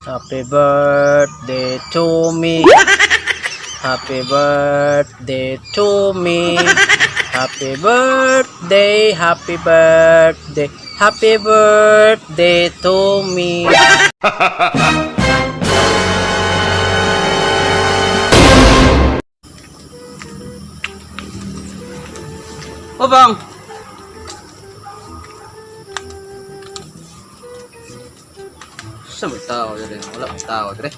Happy birthday to me. Happy birthday to me. Happy birthday, happy birthday, happy birthday to me. O bang, saan may tao dyan? Wala kang tao dyan.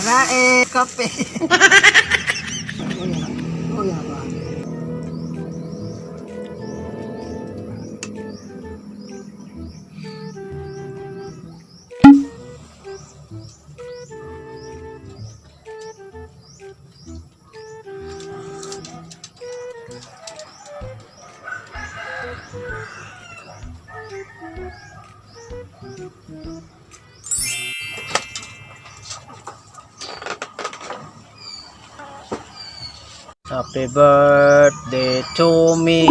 Wala kape. Oh ya ba? Happy birthday to me.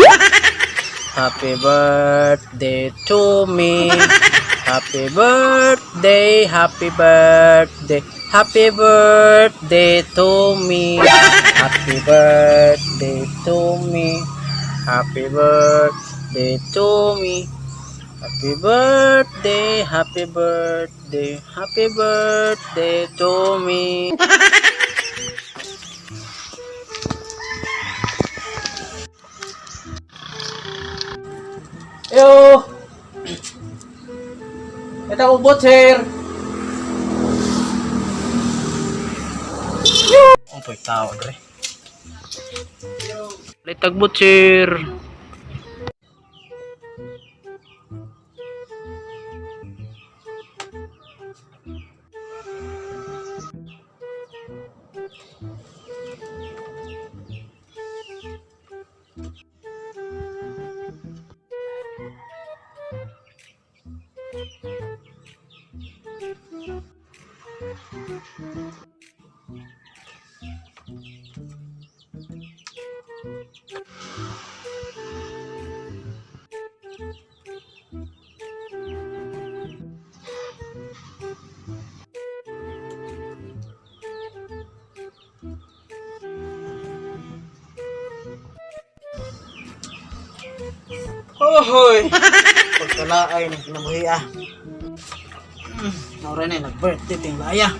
Happy birthday to me. Happy birthday, happy birthday, happy birthday to me. Happy birthday to me. Happy birthday to me. Happy birthday, happy birthday, happy birthday to me. Yo! Ito ko butcher! Ang po'y tao, dre. Litag butcher! Hoy! Pagkalaay ng kinabuhi ah. Naura na nag-birthday ting laya.